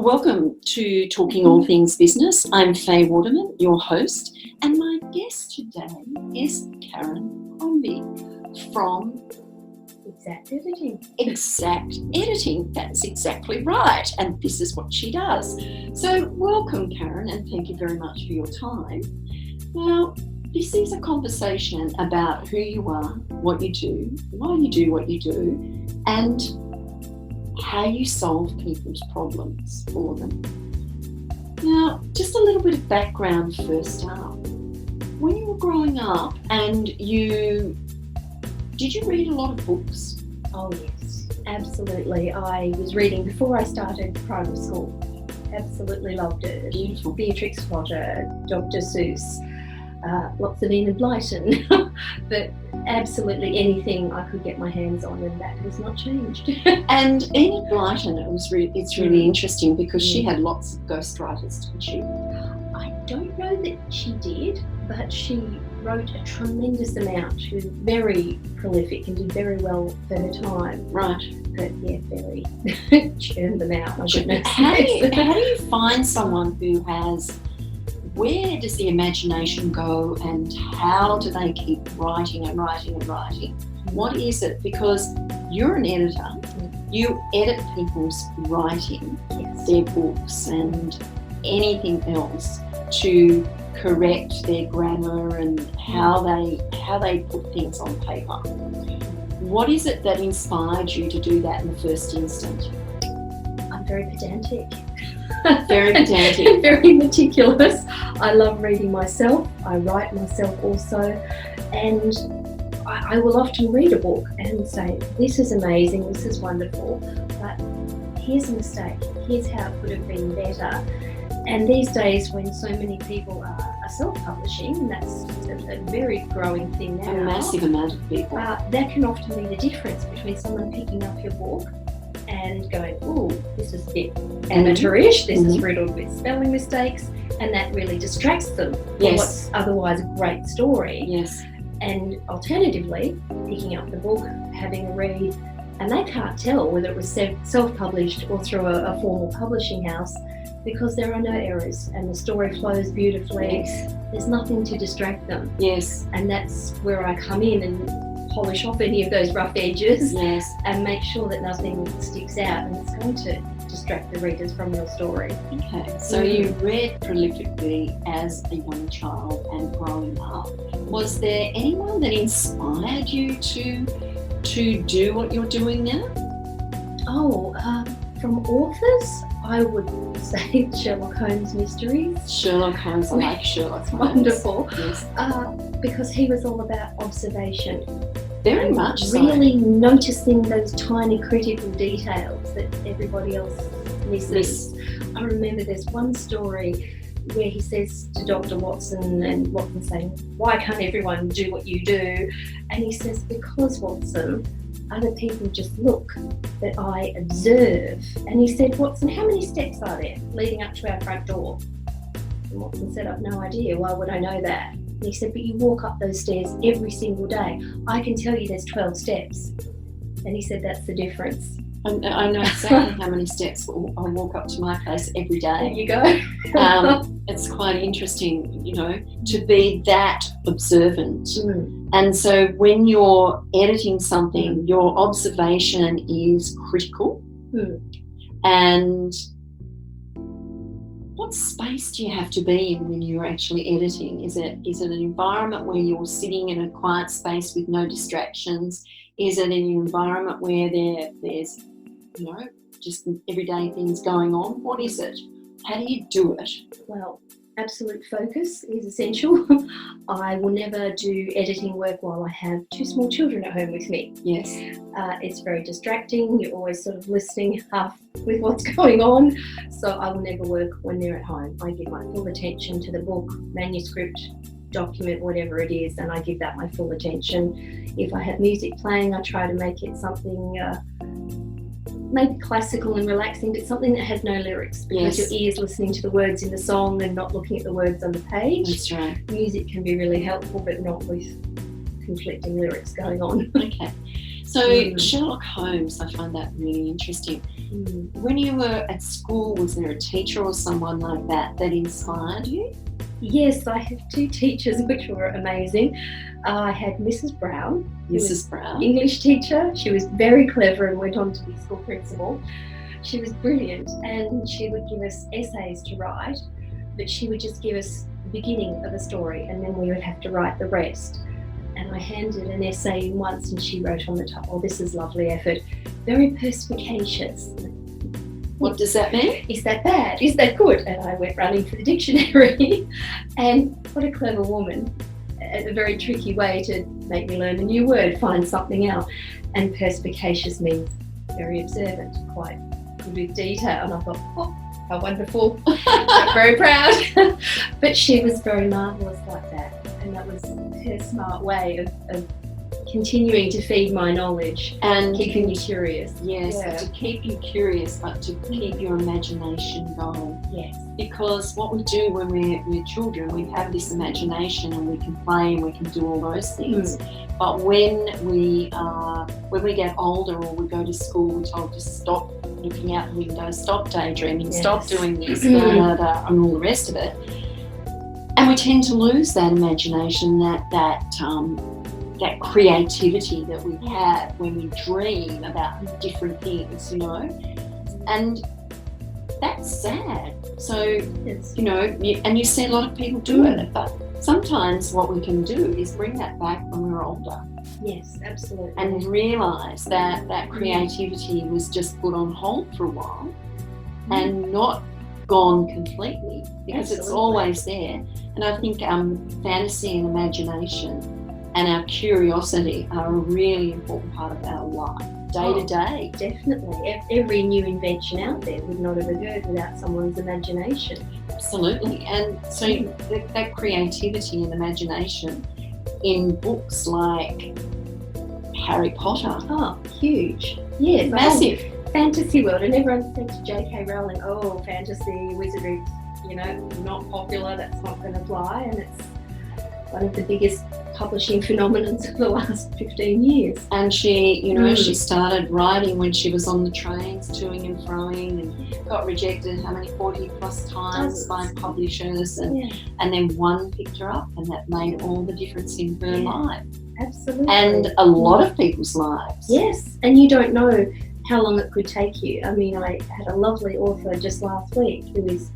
Welcome to Talking All Things Business. I'm Faye Waterman, your host, and my guest today is Karen Crombie from Exact Editing. Exact Editing. That's exactly right, and this is what she does. So welcome, Karen, and thank you very much for your time. Now, this is a conversation about who you are, what you do, why you do what you do, and how you solve people's problems for them. Now, just a little bit of background first up. When you were growing up and did you read a lot of books? Oh yes, absolutely. I was reading before I started primary school. Absolutely loved it. Beautiful. Beatrix Potter, Dr. Seuss, lots of Enid Blyton, but absolutely anything I could get my hands on, and that has not changed. And Enid Blyton, it's really interesting because she had lots of ghostwriters, didn't she? I don't know that she did, but she wrote a tremendous amount. She was very prolific and did very well for her time. Right. But yeah, very churned them out. How do you find someone who has, where does the imagination go and how do they keep writing and writing and writing? What is it? Because you're an editor, you edit people's writing, their books and anything else to correct their grammar and how they put things on paper. What is it that inspired you to do that in the first instant? I'm very pedantic. Very pedantic. Very meticulous. I love reading myself. I write myself also. And I will often read a book and say, this is amazing, this is wonderful, but here's a mistake. Here's how it could have been better. And these days when so many people are self-publishing, and that's a very growing thing now. A massive amount of people. That can often be the difference between someone picking up your book and going, oh, this is a bit amateurish, this is riddled with spelling mistakes, and that really distracts them from what's otherwise a great story. Yes. And alternatively, picking up the book, having a read, and they can't tell whether it was self-published or through a formal publishing house because there are no errors and the story flows beautifully. Yes. There's nothing to distract them. Yes. And that's where I come in and polish off any of those rough edges and make sure that nothing sticks out and it's going to distract the readers from your story. Okay, so you read prolifically as a young child and growing up. Was there anyone that inspired you to do what you're doing now? From authors, I would say Sherlock Holmes mysteries. Sherlock Holmes, I like Sherlock Holmes. Wonderful. Yes. Because he was all about observation. Very much so. Really noticing those tiny critical details that everybody else misses. I remember there's one story where he says to Dr. Watson, and Watson's saying, why can't everyone do what you do? And he says, because, Watson, other people just look, but I observe. And he said, Watson, how many steps are there leading up to our front door? And Watson said, I've no idea. Why would I know that? And he said, but you walk up those stairs every single day. I can tell you there's 12 steps. And he said, that's the difference. I know exactly how many steps I walk up to my place every day. There you go. It's quite interesting, to be that observant. And so when you're editing something, your observation is critical. And what space do you have to be in when you're actually editing? Is it an environment where you're sitting in a quiet space with no distractions? Is it an environment where there's just everyday things going on? What is it? How do you do it? Well, absolute focus is essential. I will never do editing work while I have two small children at home with me. Yes. It's very distracting. You're always sort of listening half with what's going on. So I will never work when they're at home. I give my full attention to the book, manuscript, document, whatever it is, and I give that my full attention. If I have music playing, I try to make it something maybe classical and relaxing, but something that has no lyrics, because your ear's listening to the words in the song and not looking at the words on the page. That's right. Music can be really helpful, but not with conflicting lyrics going on. Okay. So Sherlock Holmes, I find that really interesting. When you were at school, was there a teacher or someone like that inspired you? Yes, I have two teachers which were amazing. I had Mrs. Brown, Mrs. Brown, English teacher. She was very clever and went on to be school principal. She was brilliant, and she would give us essays to write, but she would just give us the beginning of a story and then we would have to write the rest. And I handed an essay in once and she wrote on the top, "Oh, this is lovely effort. Very perspicacious." What does that mean? Is that bad? Is that good? And I went running for the dictionary. And what a clever woman. A very tricky way to make me learn a new word, find something out. And perspicacious means very observant, quite good with detail. And I thought, oh, how wonderful. I'm very proud. But she was very marvellous like that. And that was her smart way of continuing to feed my knowledge and keeping me curious. Yes, to keep you curious, but to keep your imagination going. Yes. Because what we do when we're children, we have this imagination and we can play and we can do all those things. But when we get older or we go to school, we're told to stop looking out the window, stop daydreaming, stop doing this, and all the rest of it. And we tend to lose that imagination, that creativity that we have when we dream about different things, and that's sad. So, and you see a lot of people do it, but sometimes what we can do is bring that back when we're older. Yes, absolutely. And realise that creativity was just put on hold for a while and not gone completely, because it's always there. And I think fantasy and imagination and our curiosity are a really important part of our life, day to day. Definitely. Every new invention out there would not have occurred without someone's imagination. Absolutely. And so that creativity and imagination in books like Harry Potter. Oh, huge. Yes. Massive. Fantasy world. And everyone thinks J.K. Rowling, oh, fantasy, wizardry, not popular, that's not going to fly. And it's one of the biggest publishing phenomenons of the last 15 years. And she, she started writing when she was on the trains, toing and froing, and got rejected 40 plus times by publishers, and then one picked her up, and that made all the difference in her life. Absolutely. And a lot of people's lives. Yes, and you don't know how long it could take you. I mean, I had a lovely author just last week who is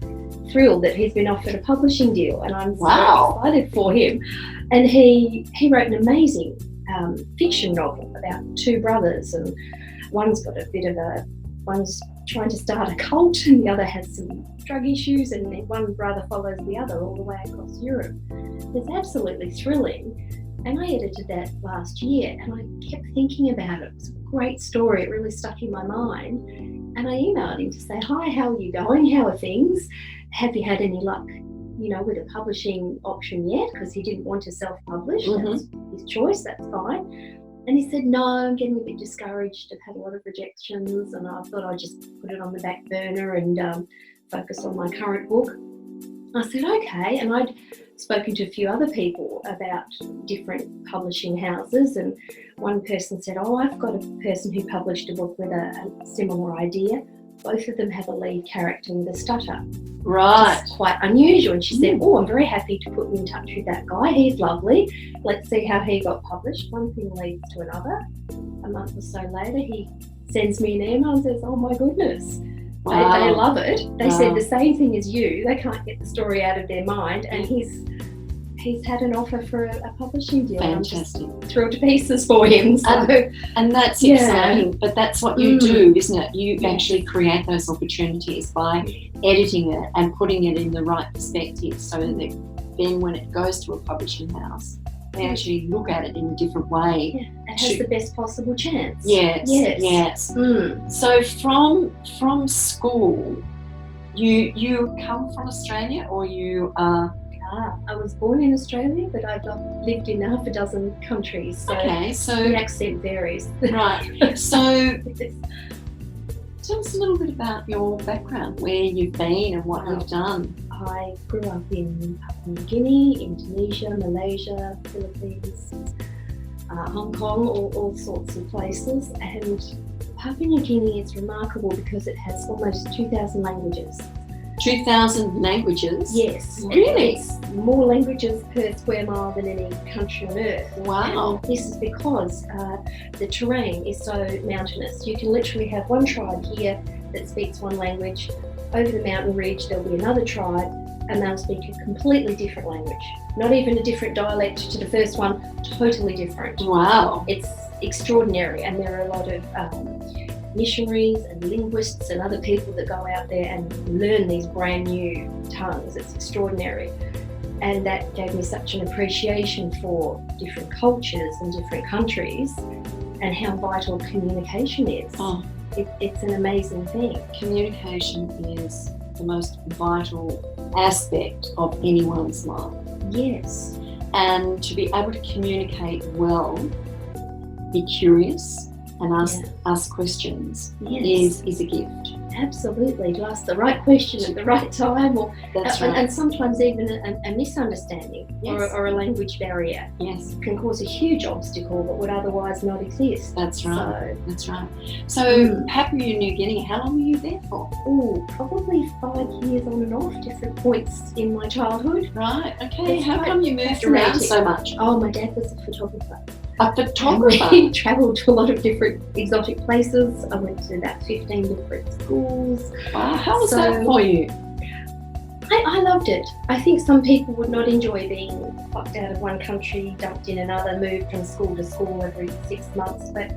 thrilled that he's been offered a publishing deal, and I'm so excited for him. And he wrote an amazing fiction novel about two brothers, and one's trying to start a cult, and the other has some drug issues, and then one brother follows the other all the way across Europe. It's absolutely thrilling. And I edited that last year, and I kept thinking about it. It was a great story. It really stuck in my mind. And I emailed him to say, hi, how are you going? How are things? Have you had any luck, with a publishing option yet? Because he didn't want to self-publish. That's his choice. That's fine. And he said, no, I'm getting a bit discouraged. I've had a lot of rejections, and I thought I'd just put it on the back burner and focus on my current book. I said, okay. And I'd spoken to a few other people about different publishing houses, and one person said, oh, I've got a person who published a book with a similar idea. Both of them have a lead character with a stutter. Right. It's quite unusual. And she said, oh, I'm very happy to put you in touch with that guy. He's lovely. Let's see how he got published. One thing leads to another. A month or so later, he sends me an email and says, oh my goodness. Wow. They love it. They said the same thing as you. They can't get the story out of their mind, and he's had an offer for a publishing deal. Fantastic. I'm just thrilled to pieces for him. So. And that's exciting, but that's what you do, isn't it? You actually create those opportunities by editing it and putting it in the right perspective, so that then when it goes to a publishing house, they actually look at it in a different way. Yeah, it has the best possible chance. Yes. So from school, you come from Australia, or you are? I was born in Australia, but I've lived in half a dozen countries. So the accent varies. Right. So tell us a little bit about your background, where you've been and what you've done. I grew up in Papua New Guinea, Indonesia, Malaysia, Philippines. Hong Kong, all sorts of places. And Papua New Guinea is remarkable because it has almost 2,000 languages. 2,000 languages? Yes. Really? It's more languages per square mile than any country on earth. Wow. And this is because the terrain is so mountainous. You can literally have one tribe here that speaks one language. Over the mountain ridge, there'll be another tribe, and they'll speak a completely different language. Not even a different dialect to the first one, totally different. Wow. It's extraordinary, and there are a lot of missionaries and linguists and other people that go out there and learn these brand new tongues. It's extraordinary. And that gave me such an appreciation for different cultures and different countries and how vital communication is. Oh. It's an amazing thing. Communication is the most vital aspect of anyone's life. Yes. And to be able to communicate well, be curious, and ask questions is a gift. Absolutely, to ask the right question at the right time, or That's right. and sometimes even a misunderstanding or a language barrier can cause a huge obstacle that would otherwise not exist. That's right. That's right. So Papua New Guinea, how long were you there for? Probably 5 years on and off, different points in my childhood. Right, okay. It's how come you moved fascinating. around so much? Oh, my dad was a photographer. A photographer? We travelled to a lot of different exotic places. I went to about 15 different schools. Wow, how was that for you? I loved it. I think some people would not enjoy being plucked out of one country, dumped in another, moved from school to school every 6 months, but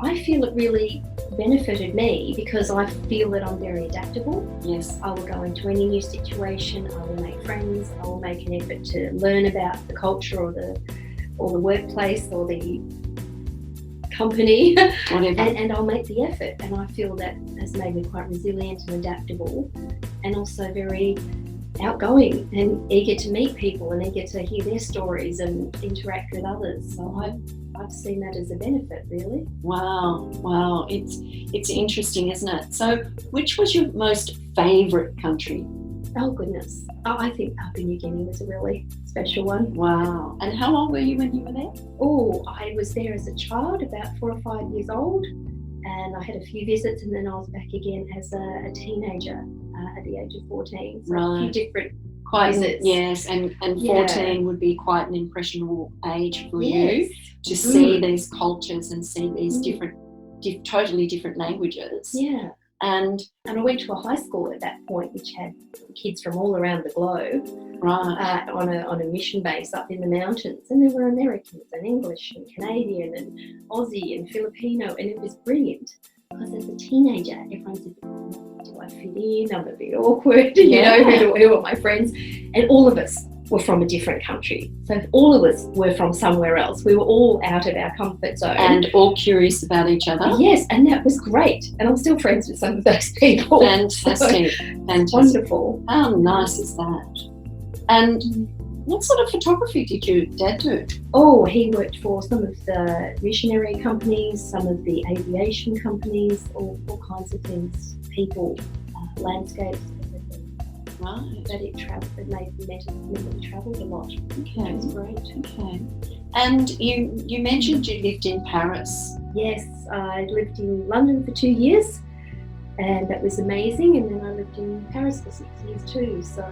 I feel it really benefited me because I feel that I'm very adaptable. Yes. I will go into any new situation, I will make friends, I will make an effort to learn about the culture or the workplace or the company, Whatever. and I'll make the effort, and I feel that has made me quite resilient and adaptable, and also very outgoing and eager to meet people and eager to hear their stories and interact with others. So I've seen that as a benefit, really. Wow, it's interesting, isn't it? So which was your most favourite country? Oh goodness, I think Papua New Guinea was a really special one. Wow. And how old were you when you were there? I was there as a child, about 4 or 5 years old, and I had a few visits, and then I was back again as a teenager at the age of 14. So a few different visits. Yes, and 14 would be quite an impressionable age for you to see these cultures and see these totally different languages. Yeah. And I went to a high school at that point which had kids from all around the globe on a mission base up in the mountains, and there were Americans and English and Canadian and Aussie and Filipino, and it was brilliant because as a teenager everyone said, do I fit in? I'm a bit awkward, who are my friends? And all of us were from a different country. So all of us were from somewhere else. We were all out of our comfort zone. And all curious about each other. Yes, and that was great. And I'm still friends with some of those people. Fantastic. Fantastic. Wonderful. How nice is that? And what sort of photography did your dad do? He worked for some of the missionary companies, some of the aviation companies, all kinds of things, people, landscapes. Right. That it made me travelled a lot. Okay. It was great. Okay. And you mentioned you lived in Paris. Yes, I lived in London for 2 years, and that was amazing. And then I lived in Paris for 6 years too. So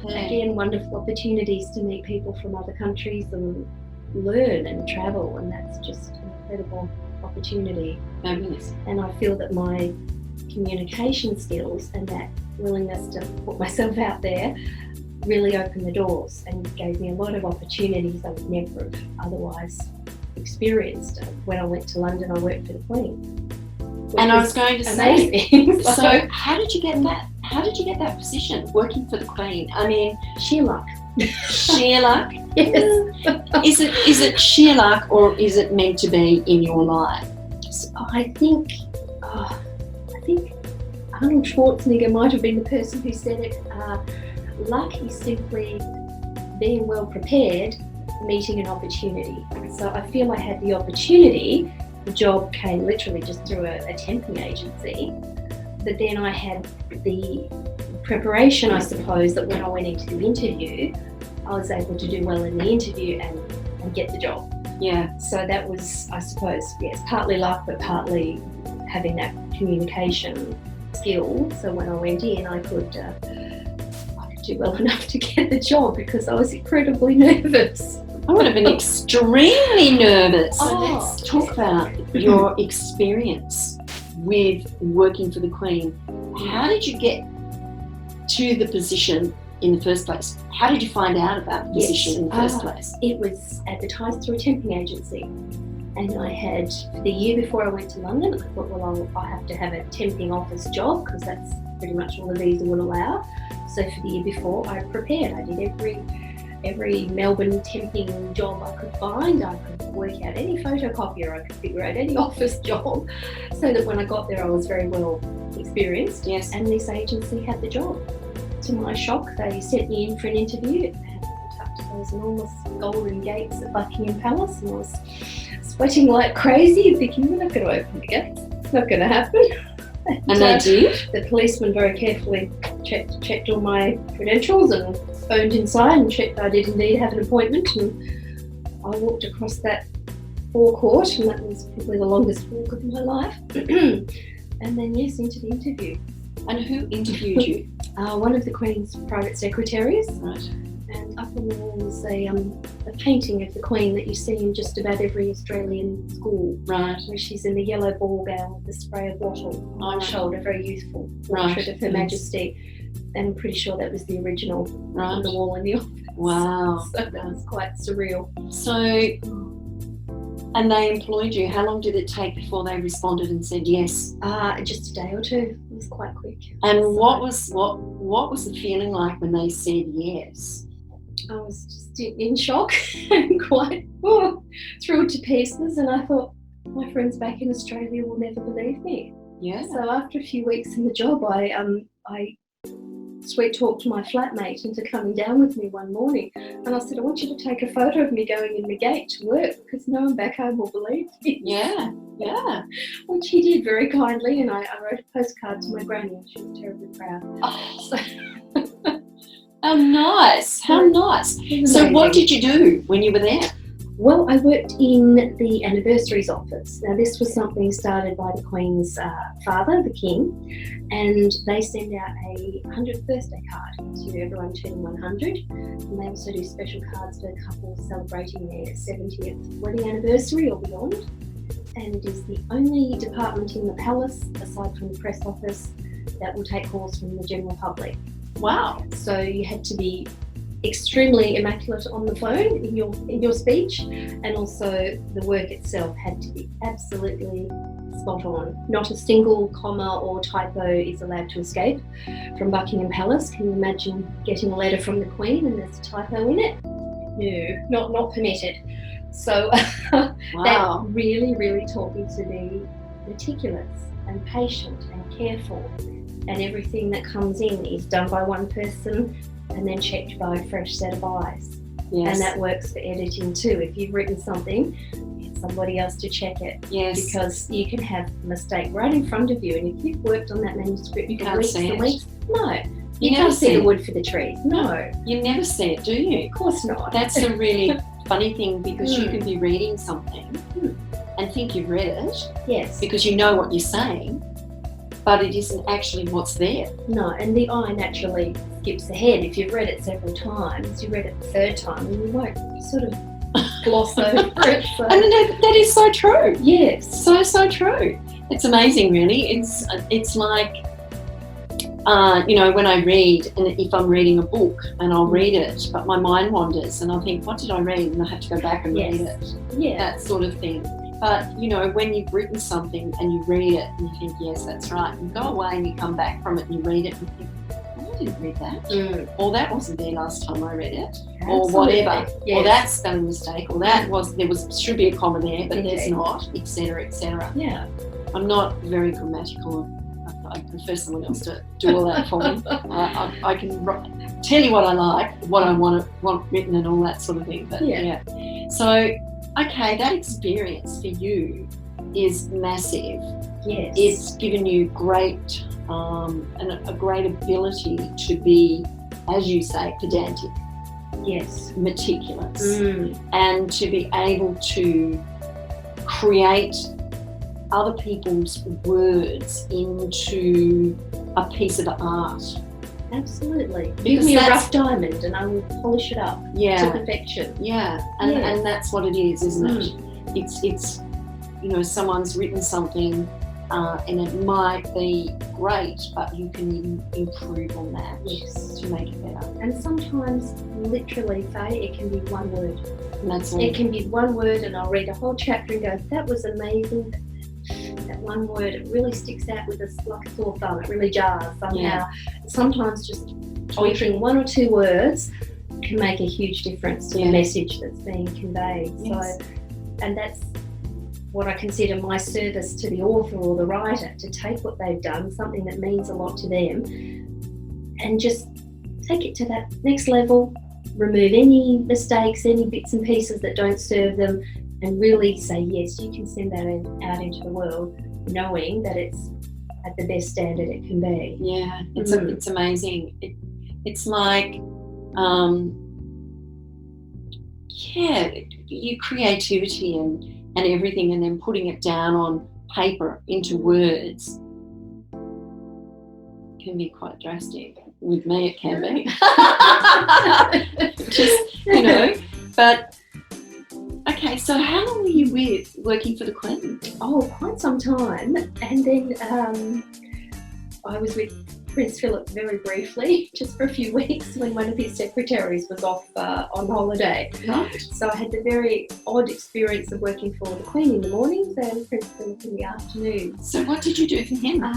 again, wonderful opportunities to meet people from other countries and learn and travel, and that's just an incredible opportunity. Fabulous. And I feel that my communication skills and that willingness to put myself out there really opened the doors and gave me a lot of opportunities I would never have otherwise experienced. When I went to London, I worked for the Queen. And I was going to say, amazing. So how did you get that? How did you get that position, working for the Queen? I mean, sheer luck. Sheer luck? Yes. Is it sheer luck, or is it meant to be in your life? I think Arnold Schwarzenegger might have been the person who said it. Luck is simply being well prepared, meeting an opportunity. So I feel I had the opportunity. The job came literally just through a temping agency. But then I had the preparation, I suppose, that when I went into the interview, I was able to do well in the interview and get the job. Yeah. So that was, I suppose, yes, partly luck, but partly having that communication skill. So when I went in, I could do well enough to get the job because I was incredibly nervous. I would have been extremely nervous. So Oh. let's talk about your experience with working for the Queen. How did you get to the position in the first place? How did you find out about the position in the first place? It was advertised through a temping agency. And I had, for the year before I went to London, I thought, well, I'll have to have a temping office job because that's pretty much all the visa will allow. So for the year before, I prepared. I did every Melbourne temping job I could find. I could work out any photocopier, I could figure out any office job, so that when I got there I was very well experienced. Yes. And this agency had the job. To my shock, they sent me in for an interview and I went up to those enormous golden gates at Buckingham Palace and I was sweating like crazy, thinking, we're not going to open the gates, it's not going to happen. And they did? The policeman very carefully checked all my credentials and phoned inside and checked I did indeed have an appointment, and I walked across that forecourt, and that was probably the longest walk of my life. And then, yes, into the interview. And who interviewed you? One of the Queen's private secretaries. Right. And up on the wall was a painting of the Queen that you see in just about every Australian school. Right. Where she's in the yellow ball gown with the spray of wattle on one shoulder, very youthful portrait of Her Majesty. And I'm pretty sure that was the original on the wall in the office. Wow. So that was quite surreal. So, and they employed you. How long did it take before they responded and said yes? Just a day or two. It was quite quick. And So what was the feeling like when they said yes? I was just in shock and quite thrilled to pieces, and I thought, my friends back in Australia will never believe me. Yeah. So after a few weeks in the job, I sweet talked my flatmate into coming down with me one morning, and I said, I want you to take a photo of me going in the gate to work because no one back home will believe me. Yeah, yeah. Which he did very kindly, and I wrote a postcard to my granny and she was terribly proud. Oh, how nice, how nice. So what did you do when you were there? Well, I worked in the anniversaries office. Now, this was something started by the Queen's father, the King, and they send out a 100th birthday card to everyone turning 100, and they also do special cards for couples celebrating their 70th wedding anniversary or beyond. And it is the only department in the palace, aside from the press office, that will take calls from the general public. Wow. So you had to be extremely immaculate on the phone in your speech, and also the work itself had to be absolutely spot on. Not a single comma or typo is allowed to escape from Buckingham Palace. Can you imagine getting a letter from the Queen and there's a typo in it? No, not permitted. So that really, really taught me to be meticulous and patient and careful, and everything that comes in is done by one person and then checked by a fresh set of eyes. Yes. And that works for editing too. If you've written something, get somebody else to check it. Yes. Because you can have a mistake right in front of you, and if you've worked on that manuscript for weeks and weeks, you can't see the wood for the trees. No. You never see it, do you? Of course not. That's a really funny thing, because you can be reading something and think you've read it. Yes. Because you know what you're saying, but it isn't actually what's there. No, and the eye naturally skips ahead. If you've read it several times, you read it the third time, and you won't. You sort of gloss over it. So. And that is so true. Yes. So true. It's amazing, really. It's like, when I read, and if I'm reading a book and I'll read it, but my mind wanders and I'll think, what did I read? And I have to go back and read it. Yeah. That sort of thing. But, when you've written something and you read it and you think, yes, that's right, you go away and you come back from it and you read it and you think, oh, I didn't read that. Or that wasn't there last time I read it. Absolutely. Or whatever. Yes. Or that's spelling mistake. Or should be a comma there, but there's not, etc., etc. Yeah. I'm not very grammatical. I prefer someone else to do all that for me. I can tell you what I like, what I want written and all that sort of thing. But yeah. So, okay, that experience for you is massive. Yes. It's given you great a great ability to be, as you say, pedantic. Yes. meticulous, and to be able to create other people's words into a piece of art. Absolutely. Give Because me a that's- rough diamond and I will polish it up to Yeah, perfection. yeah, and Yes. and that's what it is, isn't it? It's you know, someone's written something, and it might be great, but you can improve on that Yes. to make it better. And sometimes, literally, Faye, it can be one word. And that's all. It can be one word, and I'll read a whole chapter and go, that was amazing. That one word, it really sticks out with us like a sore thumb. It really jars somehow. Yeah. Sometimes just altering one or two words can make a huge difference to the message that's being conveyed. Yes. So, and that's what I consider my service to the author or the writer, to take what they've done, something that means a lot to them, and just take it to that next level, remove any mistakes, any bits and pieces that don't serve them, and really say, yes, you can send that out into the world knowing that it's at the best standard it can be. Yeah, it's amazing. It's like, your creativity and everything, and then putting it down on paper into words can be quite drastic. With me, it can be. Just, you know, but... Okay, so how long were you working for the Queen? Oh, quite some time. And then I was with Prince Phillip very briefly, just for a few weeks, when one of his secretaries was off on holiday. Right. So I had the very odd experience of working for the Queen in the mornings and Prince Phillip in the afternoons. So what did you do for him? I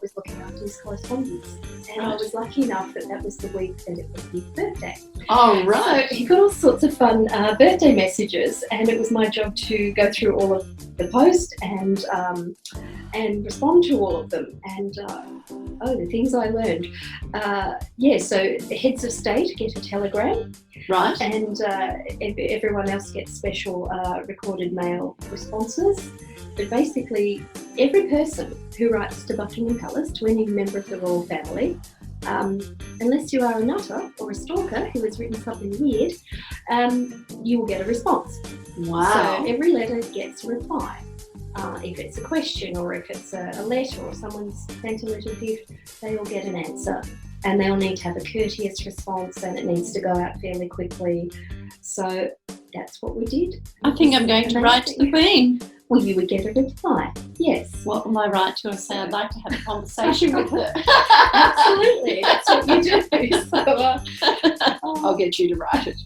was looking after his correspondence, and I was lucky enough that was the week that it was his birthday. Oh, right. So he got all sorts of fun birthday messages, and it was my job to go through all of the post and respond to all of them. And the things I learned. So heads of state get a telegram, Right. and everyone else gets special recorded mail responses. But basically, every person who writes to Buckingham Palace, to any member of the royal family, unless you are a nutter or a stalker who has written something weird, you will get a response. Wow. So every letter gets a reply. If it's a question or if it's a letter or someone's sent a little gift, they all get an answer. And they'll need to have a courteous response, and it needs to go out fairly quickly. So that's what we did. I think I'm going to write to the Queen. Well, you would get a reply, yes. What will I write to her? Say I'd like to have a conversation with her. Absolutely, that's what you do. So, I'll get you to write it.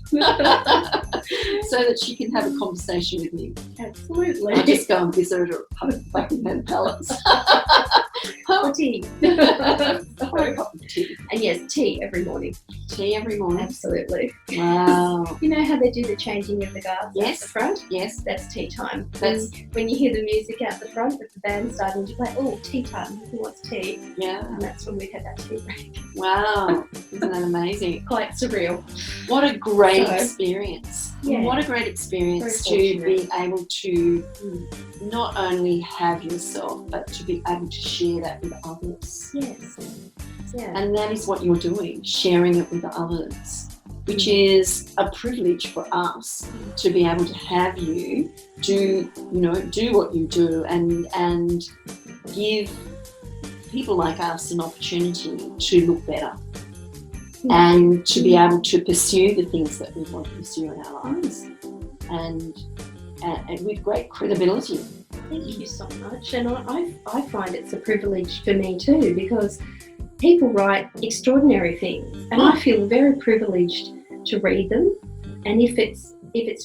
So that she can have a conversation with me. Absolutely. I'll just go and visit her at Buckingham Palace. For tea. For a cup of tea. And yes, tea every morning. Tea every morning. Absolutely. Wow. You know how they do the changing of the guards Yes. at the front? Yes. That's tea time. That's When you hear the music out the front with the band starting to play, oh, tea time, who wants tea? yeah. And that's when we've had that tea break. Wow. Isn't that amazing? Quite surreal. What a great So, experience. yeah. What a great experience to Very be fortunate. able to not only have yourself, but to be able to share that with others. Yes. Yeah. And that is what you're doing, sharing it with others, which is a privilege for us to be able to have you do what you do and give people like us an opportunity to look better and to be able to pursue the things that we want to pursue in our lives and with great credibility. Thank you so much. And I find it's a privilege for me too, because people write extraordinary things, and I feel very privileged to read them. And if it's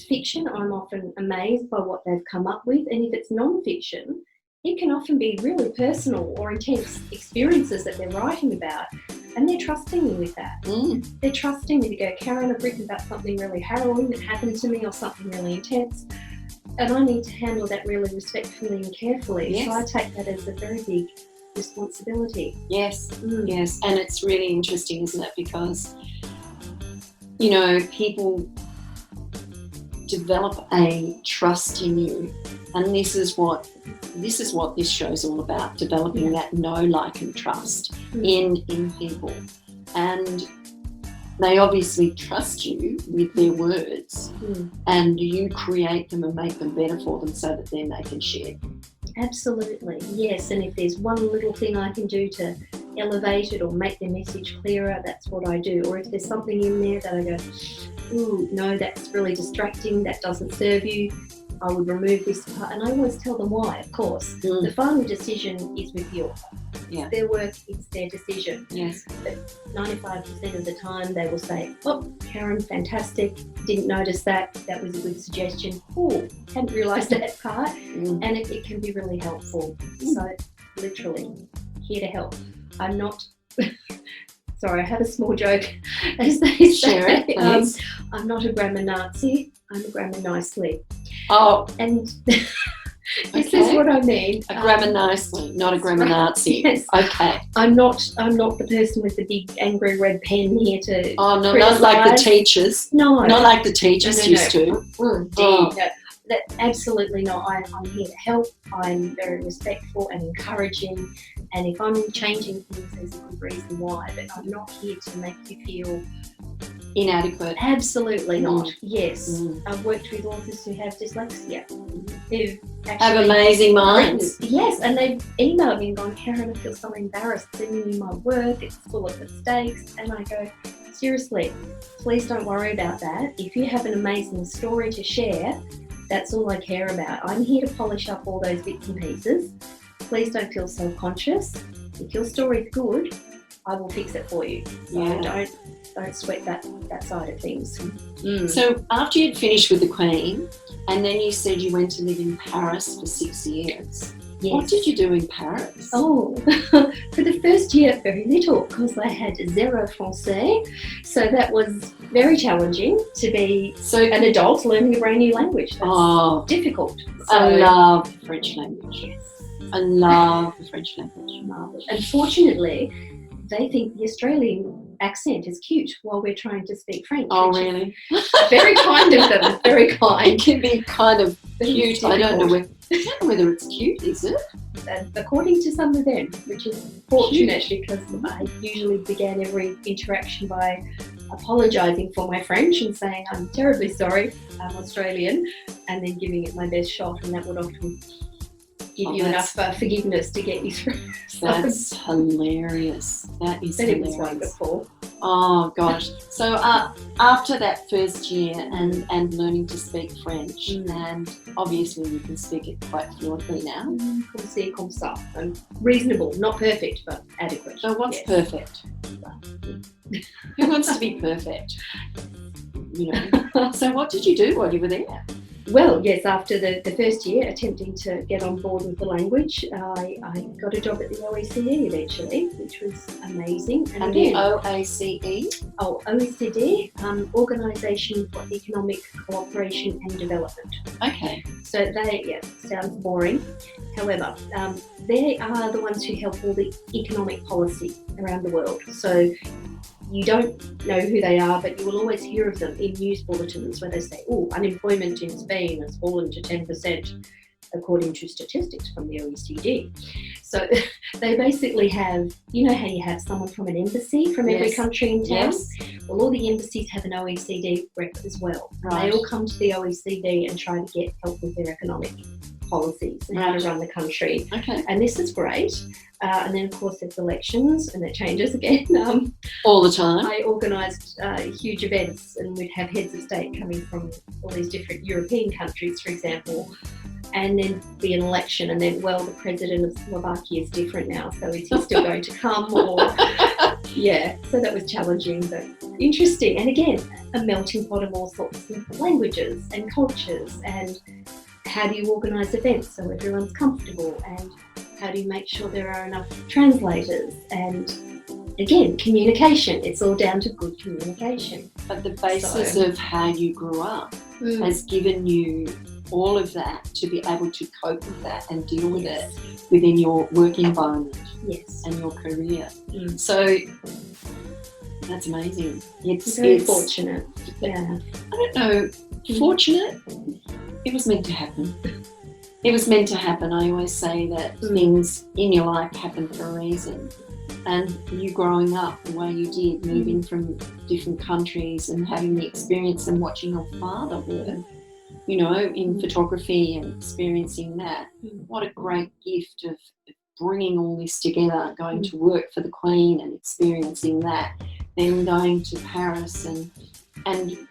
fiction, I'm often amazed by what they've come up with. And if it's non-fiction, it can often be really personal or intense experiences that they're writing about. And they're trusting me with that. They're trusting me to go, Karen, I've written about something really harrowing that happened to me or something really intense. And I need to handle that really respectfully and carefully. Yes. So I take that as a very big responsibility. Yes, yes. And it's really interesting, isn't it? Because, you know, people develop a trust in you. And this is what this show's all about, developing that know, like and trust in people. And they obviously trust you with their words, and you create them and make them better for them so that then they can share. Absolutely, yes. And if there's one little thing I can do to elevate it or make their message clearer, that's what I do. Or if there's something in there that I go, ooh, no, that's really distracting, that doesn't serve you, I would remove this part. And I always tell them why, of course. The final decision is with the author. Yeah. It's their work, it's their decision. Yes. But 95% of the time they will say, oh, Karen, fantastic, didn't notice that, that was a good suggestion. Oh, hadn't realised that part. And it can be really helpful. So literally, here to help. I'm not... Sorry, I had a small joke, as they say. I'm not a grammar Nazi, I'm a grammar nicely. Oh. And this is what I mean. A grammar nicely, not a grammar Nazi. Yes. Okay. I'm not the person with the big angry red pen here to no, criticize. not like the teachers. No. Not like the teachers used to. No, absolutely not. I'm here to help. I'm very respectful and encouraging. And if I'm changing things, there's a good reason why. But I'm not here to make you feel inadequate. Absolutely not. Yes. I've worked with authors who have dyslexia, who have amazing minds. Yes, and they've emailed me and gone, Karen, I feel so embarrassed sending you my work. It's full of mistakes. And I go, seriously, please don't worry about that. If you have an amazing story to share, that's all I care about. I'm here to polish up all those bits and pieces. Please don't feel self-conscious. If your story's good, I will fix it for you. So don't sweat that side of things. So after you'd finished with the Queen, and then you said you went to live in Paris for 6 years. Yes. What did you do in Paris? Oh, for the first year, very little, because I had zero français. So that was very challenging to be an adult learning a brand new language. That's difficult. So, I love the French language. Yes. I love the French language. Unfortunately, they think the Australian accent is cute while we're trying to speak French. Oh, really? Very kind of them. Very kind. It can be kind of cute. I don't know whether it's cute, is it? According to some of them, which is fortunate because I usually began every interaction by apologising for my French and saying I'm terribly sorry, I'm Australian, and then giving it my best shot, and that would often give you enough forgiveness to get you through. That's hilarious. That is hilarious. It was wonderful. Oh gosh. So after that first year and learning to speak French, and obviously you can speak it quite fluently now. Comme ci, comme ça. Reasonable, not perfect, but adequate. So what's perfect? Who wants to be perfect? You know. So what did you do while you were there? Well, yes, after the first year attempting to get on board with the language, I got a job at the OECD eventually, which was amazing. And again, the OACE? Oh, OECD, Organisation for Economic Cooperation and Development. Okay. So sounds boring. However, they are the ones who help all the economic policy around the world. So you don't know who they are, but you will always hear of them in news bulletins where they say, oh, unemployment in Spain has fallen to 10%, according to statistics from the OECD. So they basically have, you know how you have someone from an embassy from every country in town? Yes. Well, all the embassies have an OECD rep as well. Right. They all come to the OECD and try to get help with their economic policies and how to run the country. Okay. And this is great. And then, of course, there's elections, and it changes again. All the time. I organised huge events, and we'd have heads of state coming from all these different European countries, for example, and then be an election, and then, well, the president of Slovakia is different now, so is he still going to come? Or so that was challenging, but interesting. And again, a melting pot of all sorts of languages and cultures, and how do you organise events so everyone's comfortable, and how do you make sure there are enough translators, and again, communication. It's all down to good communication. But the basis of how you grew up has given you all of that to be able to cope with that and deal with it within your work environment and your career. So that's amazing. It's very fortunate. I don't know, fortunate. It was meant to happen. It was meant to happen. I always say that things in your life happen for a reason. And you growing up the way you did, moving from different countries and having the experience and watching your father work, you know, in photography and experiencing that. What a great gift of bringing all this together, going to work for the Queen and experiencing that, then going to Paris and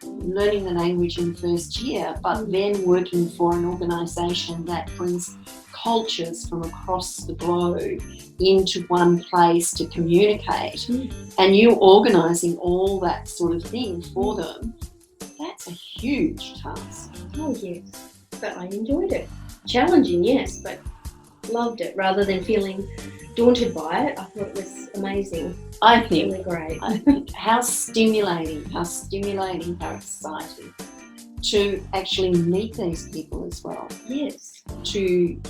learning the language in the first year, but then working for an organisation that brings cultures from across the globe into one place to communicate, and you organising all that sort of thing for them. That's a huge task. Oh yes, but I enjoyed it. Challenging, yes, but loved it. Rather than feeling daunted by it, I thought it was amazing. I think really great. I think how stimulating, how exciting to actually meet these people as well. Yes. To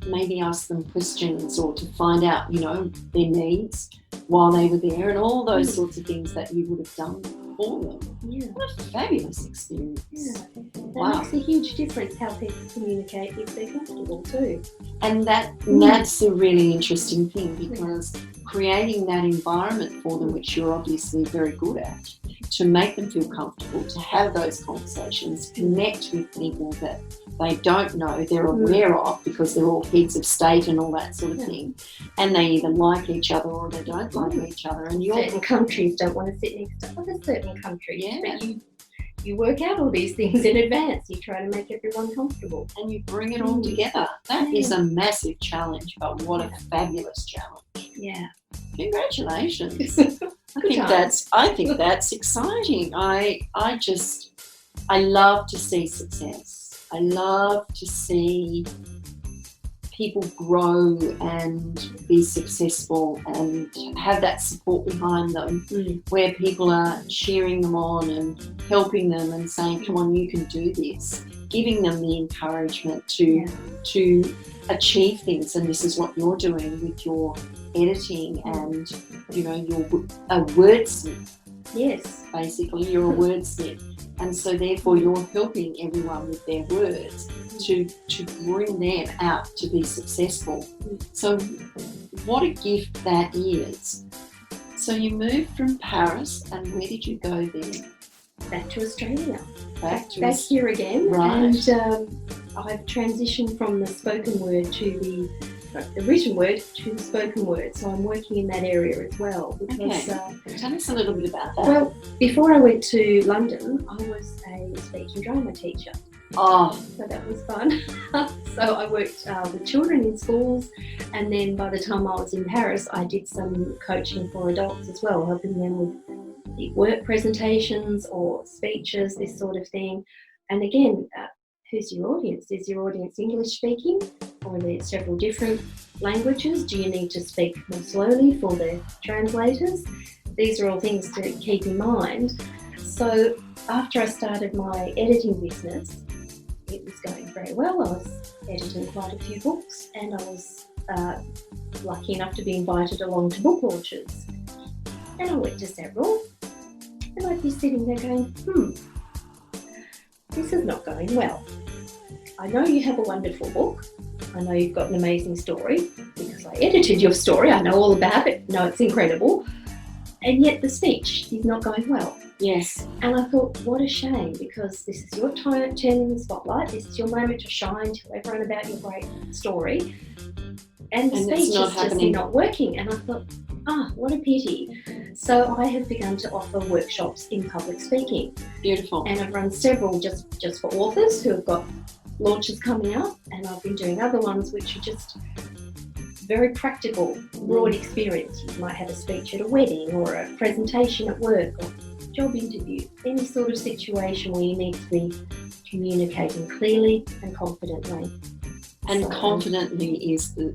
maybe ask them questions or to find out, you know, their needs while they were there and all those sorts of things that you would have done for them. Yeah. What a fabulous experience. Yeah. That Wow. makes a huge difference how people communicate if they're comfortable too. And that's a really interesting thing, because creating that environment for them, which you're obviously very good at, to make them feel comfortable, to have those conversations, connect with people that they don't know, they're aware of because they're all heads of state and all that sort of thing, and they either like each other or they don't like each other. And certain countries don't want to sit next to other certain countries, but you work out all these things in advance. You try to make everyone comfortable. And you bring it all together. That is a massive challenge, but what a fabulous challenge. Yeah. Congratulations. I think that's exciting. I love to see success. I love to see people grow and be successful and have that support behind them, where people are cheering them on and helping them and saying, come on, you can do this, giving them the encouragement to achieve things. And this is what you're doing with your editing and, you know, you're a wordsmith. Yes. Basically, you're a wordsmith. And so therefore you're helping everyone with their words to bring them out to be successful. So what a gift that is. So you moved from Paris, and where did you go then? Back to Australia. Back here again. Right. And I've transitioned from the spoken word to the written word to the spoken word. So I'm working in that area as well. Because, tell us a little bit about that. Well, before I went to London, I was a speech and drama teacher. Oh. So that was fun. So I worked with children in schools, and then by the time I was in Paris, I did some coaching for adults as well, helping them with the work presentations or speeches, this sort of thing. And again, who's your audience? Is your audience English speaking, or are there several different languages? Do you need to speak more slowly for the translators? These are all things to keep in mind. So after I started my editing business, it was going very well. I was editing quite a few books, and I was lucky enough to be invited along to book launches. And I went to several, and I'd be sitting there going, this is not going well. I know you have a wonderful book. I know you've got an amazing story because I edited your story. I know all about it. No, it's incredible. And yet the speech is not going well. Yes. And I thought, what a shame, because this is your time turning the spotlight. This is your moment to shine, tell everyone about your great story. And the speech is just not working. And I thought, what a pity. So I have begun to offer workshops in public speaking. Beautiful. And I've run several just for authors who have got launches coming up, and I've been doing other ones which are just very practical, broad experience. You might have a speech at a wedding or a presentation at work or job interview, any sort of situation where you need to be communicating clearly and confidently. And confidently is the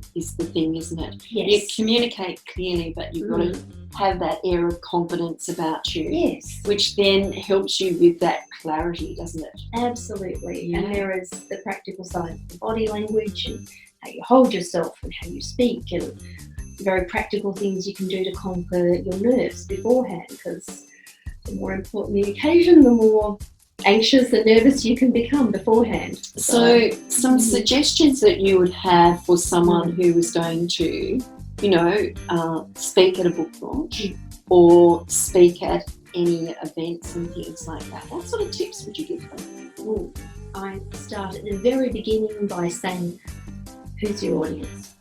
thing, isn't it? Yes. You communicate clearly, but you've got to have that air of confidence about you. Yes. Which then helps you with that clarity, doesn't it? Absolutely. Yeah. And there is the practical side of the body language and how you hold yourself and how you speak, and very practical things you can do to conquer your nerves beforehand, because the more important the occasion, the more anxious and nervous you can become beforehand. So some suggestions that you would have for someone who was going to, speak at a book launch or speak at any events and things like that. What sort of tips would you give them? Well, I start at the very beginning by saying, who's your audience?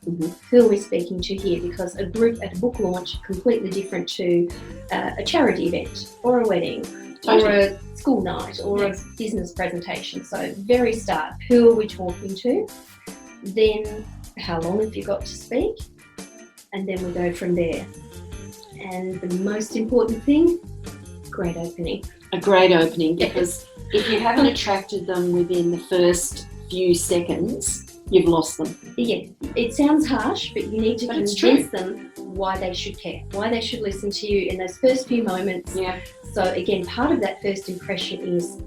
Who are we speaking to here? Because a group at a book launch is completely different to a charity event or a wedding or a school night or a business presentation. So very start, who are we talking to? Then how long have you got to speak? And then we go from there. And the most important thing, great opening. A great opening, because if you haven't attracted them within the first few seconds, you've lost them. Yeah, it sounds harsh, but you need to convince them why they should care, why they should listen to you in those first few moments. Yeah. So again, part of that first impression is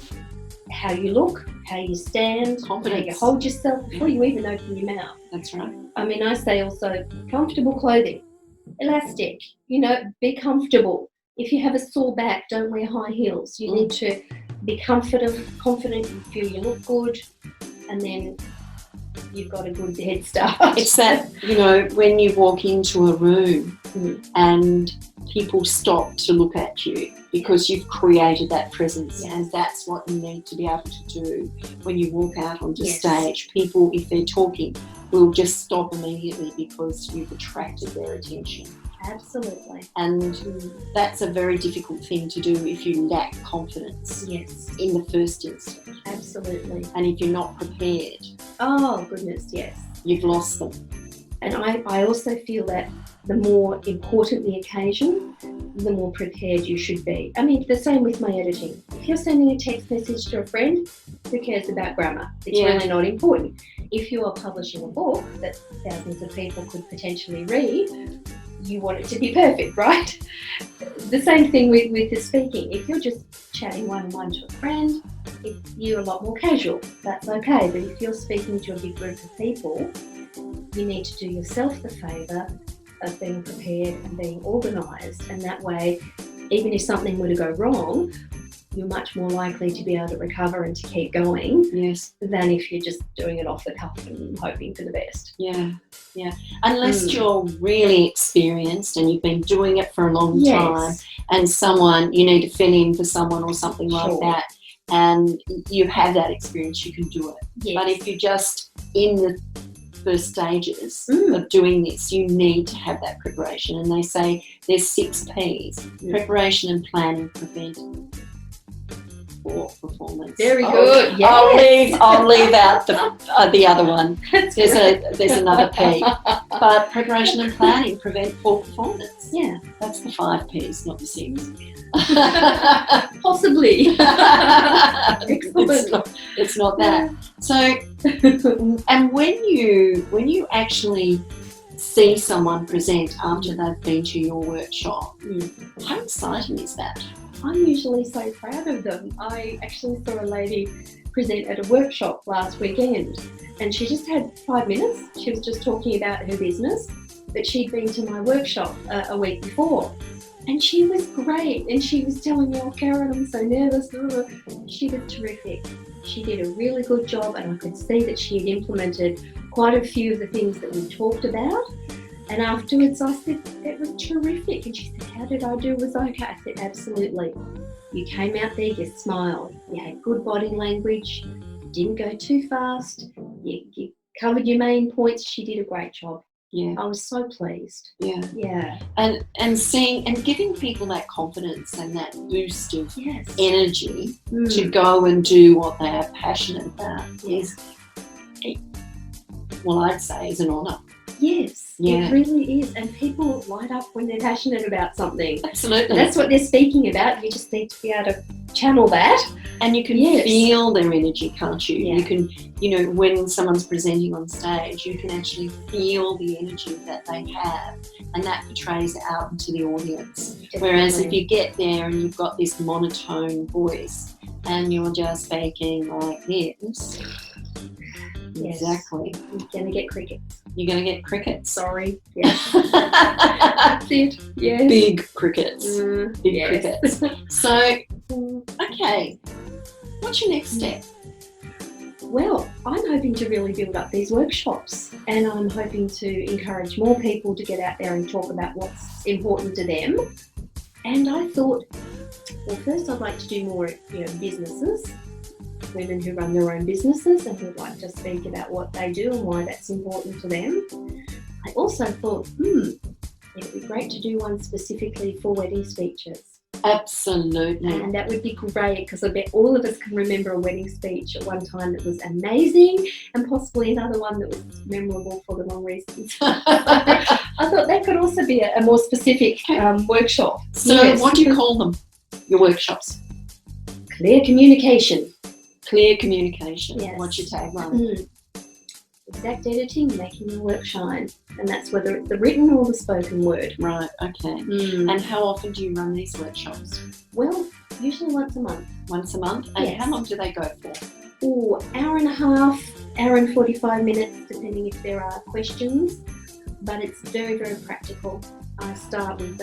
how you look, how you stand, confidence, how you hold yourself before you even open your mouth. That's right. I mean, I say also comfortable clothing, elastic, be comfortable. If you have a sore back, don't wear high heels. You need to be confident, you feel you look good, and then you've got a good head start. It's that, when you walk into a room and people stop to look at you because you've created that presence, and that's what you need to be able to do when you walk out onto stage. People, if they're talking, will just stop immediately because you've attracted their attention. Absolutely. And that's a very difficult thing to do if you lack confidence in the first instance. Absolutely. And if you're not prepared. Oh, goodness, yes. You've lost them. And I also feel that the more important the occasion, the more prepared you should be. I mean, the same with my editing. If you're sending a text message to a friend, who cares about grammar? It's really not important. If you are publishing a book that thousands of people could potentially read, you want it to be perfect, right? The same thing with the speaking. If you're just chatting one-on-one to a friend, you're a lot more casual. That's okay. But if you're speaking to a big group of people, you need to do yourself the favour of being prepared and being organised. And that way, even if something were to go wrong, you're much more likely to be able to recover and to keep going than if you're just doing it off the cuff and hoping for the best. Yeah. Unless you're really experienced and you've been doing it for a long time, and you need to fill in for someone or something like that, and you have that experience, you can do it. But if you're just in the first stages of doing this, you need to have that preparation. And they say there's 6 P's: preparation and planning, prevent, performance. Very good. I'll leave out the other one. There's another P. But preparation and planning prevent poor performance. Yeah, that's the 5 P's, not the 6. Possibly. It's not that. So, and when you actually see someone present after they've been to your workshop, how exciting is that? I'm usually so proud of them. I actually saw a lady present at a workshop last weekend, and she just had 5 minutes. She was just talking about her business, but she'd been to my workshop a week before, and she was great. And she was telling me, "Oh, Karen, I'm so nervous." She was terrific. She did a really good job, and I could see that she had implemented quite a few of the things that we talked about. And afterwards I said, "It was terrific." And she said, "How did I do? Was I okay?" I said, "Absolutely. You came out there, you smiled, you had good body language, you didn't go too fast, you covered your main points." She did a great job. Yeah. I was so pleased. Yeah. And seeing and giving people that confidence and that boost of energy to go and do what they are passionate about is, well, I'd say, is an honour. Yes, it really is. And people light up when they're passionate about something. Absolutely. That's what they're speaking about. You just need to be able to channel that. And you can feel their energy, can't you? Yeah. You can, when someone's presenting on stage, you can actually feel the energy that they have, and that portrays out into the audience. Definitely. Whereas if you get there and you've got this monotone voice and you're just speaking like this, exactly. You're going to get crickets. You're going to get crickets. Sorry. Yes. That's it. Yes. Big crickets. Big crickets. So, okay. What's your next step? Well, I'm hoping to really build up these workshops, and I'm hoping to encourage more people to get out there and talk about what's important to them. And I thought, well, first I'd like to do more, businesses, women who run their own businesses and who'd like to speak about what they do and why that's important to them. I also thought, it'd be great to do one specifically for wedding speeches. Absolutely. And that would be great, because I bet all of us can remember a wedding speech at one time that was amazing, and possibly another one that was memorable for the wrong reasons. I thought that could also be a more specific workshop. So Yes. what do you call them, your workshops? Clear communication. Clear communication. Yes. What's your tagline? Exact editing, making your work shine. And that's whether it's the written or the spoken word. Right, okay. And how often do you run these workshops? Well, usually once a month. Once a month? And Yes. how long do they go for? Hour and a half, hour and 45 minutes, depending if there are questions. But it's very, very practical. I start with,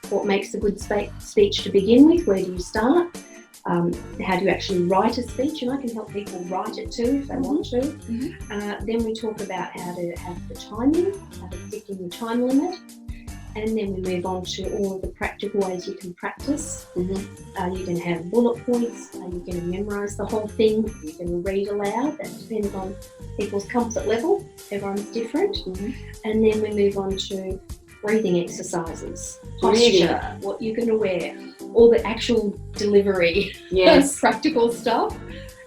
what makes a good speech to begin with? Where do you start? How do you actually write a speech? And I can help people write it too if they want to. Then we talk about how to have the timing, how to stick in the time limit. And then we move on to all of the practical ways you can practice. Are you going to have bullet points? Are you going to memorise the whole thing? Are you going to read aloud? That depends on people's comfort level. Everyone's different. And then we move on to breathing exercises, posture, what you're going to wear, all the actual delivery, practical stuff.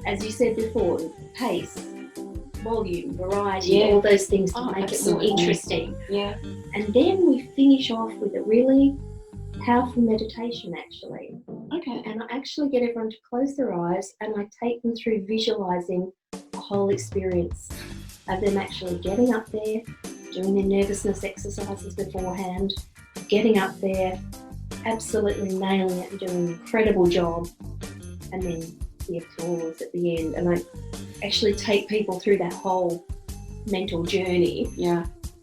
As you said before, pace, volume, variety, all those things to make it more interesting. And then we finish off with a really powerful meditation, actually. And I actually get everyone to close their eyes, and I take them through visualising the whole experience of them actually getting up there, doing their nervousness exercises beforehand, getting up there, absolutely nailing it and doing an incredible job, and then the applause at the end. And I actually take people through that whole mental journey.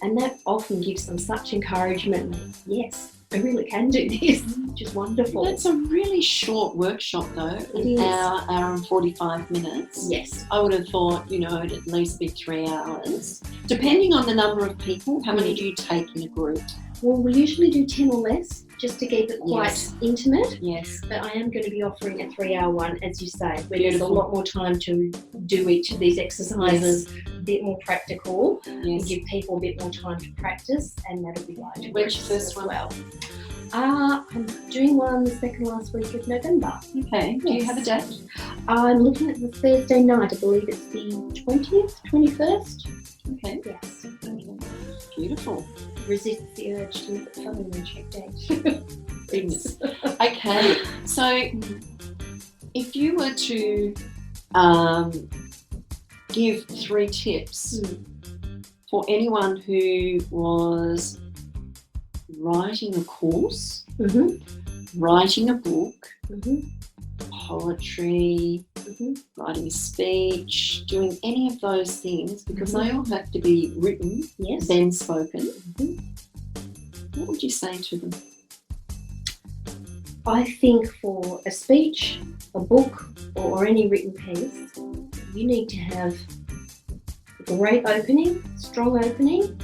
And that often gives them such encouragement. Yes, I really can do this, which is wonderful. That's a really short workshop though, an hour and 45 minutes. Yes. I would have thought, it'd at least be 3 hours. Depending on the number of people, how many do you take in a group? Well, we usually do 10 or less, just to keep it quite intimate. But I am going to be offering a 3-hour one, as you say, where there's a lot more time to do each of these exercises, a bit more practical, and give people a bit more time to practice, and that'll be like When's your first one? Well, I'm doing one the second last week of November. Okay. Do you have a date? I'm looking at the Thursday night. I believe it's the 20th, 21st. Okay. Yes. Beautiful. Resist the urge to look at the phone and check dates. Goodness. Okay. So if you were to give 3 tips for anyone who was writing a course, writing a book, poetry, writing a speech, doing any of those things, because they all have to be written, then spoken, what would you say to them? I think for a speech, a book, or any written piece, you need to have a great opening, strong opening,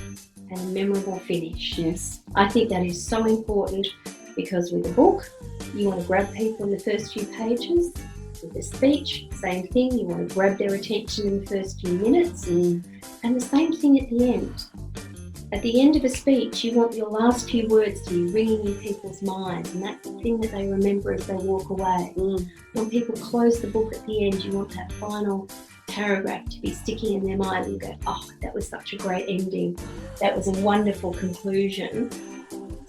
and a memorable finish. Yes. I think that is so important, because with a book, you want to grab people in the first few pages. With a speech, same thing, you want to grab their attention in the first few minutes. And the same thing at the end. At the end of a speech, you want your last few words to be ringing in people's minds, and that's the thing that they remember as they walk away. When people close the book at the end, you want that final paragraph to be sticking in their mind and go, oh, that was such a great ending. That was a wonderful conclusion.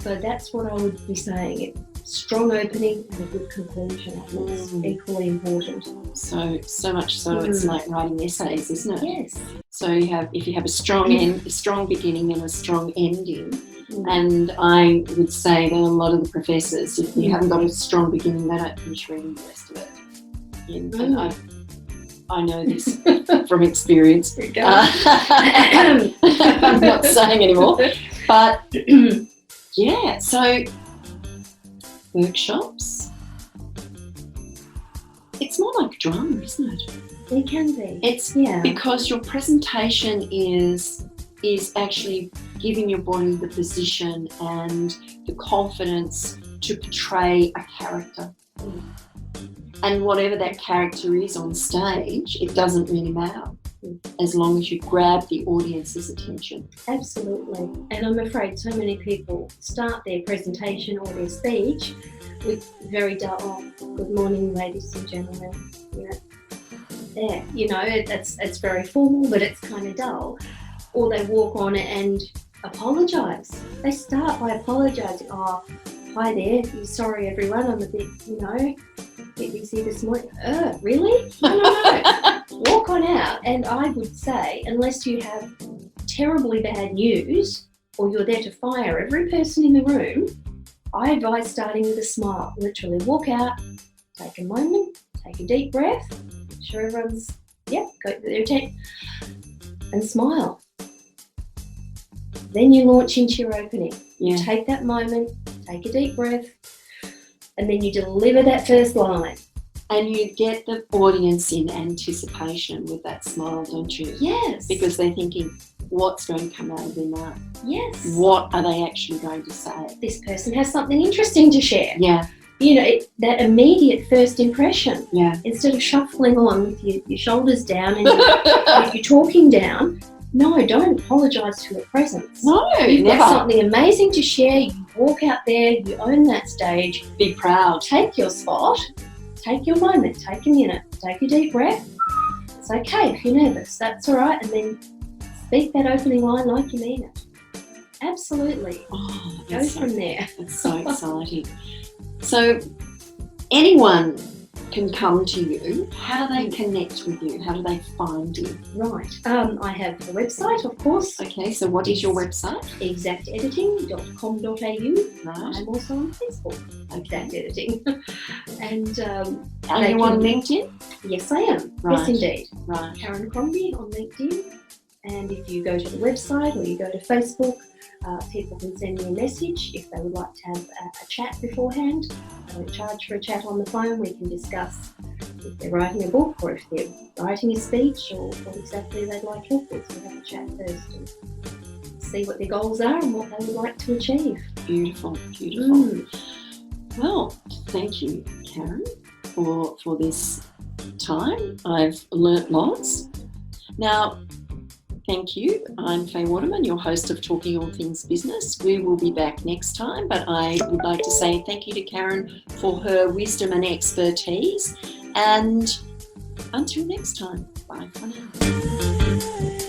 So that's what I would be saying. Strong opening and a good conclusion. I think is equally important. So much so it's like writing essays, isn't it? Yes. So if you have a strong a strong beginning and a strong ending, and I would say that a lot of the professors, if you haven't got a strong beginning, they don't finish reading the rest of it. And I know this from experience. I'm not saying anymore, but yeah. So workshops. it's more like drama, isn't it? It can be. It's Yeah. because your presentation is actually giving your body the position and the confidence to portray a character. And whatever that character is on stage, it doesn't really matter as long as you grab the audience's attention. Absolutely. And I'm afraid so many people start their presentation or their speech with very dull, good morning, ladies and gentlemen. It's very formal, but it's kind of dull. Or they walk on and apologise. They start by apologising. Oh, hi there. Sorry, everyone. I'm a bit busy this morning. Really? No. Walk on out. And I would say, unless you have terribly bad news or you're there to fire every person in the room, I advise starting with a smile. Literally walk out, take a moment, take a deep breath, make sure everyone's, go to their tent, and smile. Then you launch into your opening. Yeah. You take that moment, take a deep breath, and then you deliver that first line. And you get the audience in anticipation with that smile, don't you? Yes. Because they're thinking, what's going to come out of their mouth? Yes. What are they actually going to say? This person has something interesting to share. Yeah. That immediate first impression. Yeah. Instead of shuffling on with your shoulders down and you're talking down, no, don't apologise for your presence. No, You've never. got something amazing to share. You walk out there, you own that stage. Be proud. Take your spot, take your moment, take a minute, take a deep breath. It's okay if you're nervous, that's all right. And then speak that opening line like you mean it. Absolutely. Oh, Go from there. That's so exciting. So anyone can come to you. How do they connect with you? How do they find you? Right. I have the website, of course. Okay, so what is your website? exactediting.com.au. Right. I'm also on Facebook, Exact Editing. And Are you on LinkedIn? Yes, I am. Right. Yes, indeed. Right. Karen Crombie on LinkedIn. And if you go to the website or you go to Facebook, people can send me a message if they would like to have a chat beforehand. I don't charge for a chat on the phone. We can discuss if they're writing a book or if they're writing a speech or what exactly they'd like help with. We'll have a chat first and see what their goals are and what they would like to achieve. Beautiful, beautiful. Well, thank you, Karen, for this time. I've learnt lots. Now, thank you. I'm Faye Waterman, your host of Talking All Things Business. We will be back next time, but I would like to say thank you to Karen for her wisdom and expertise. And until next time, bye for now.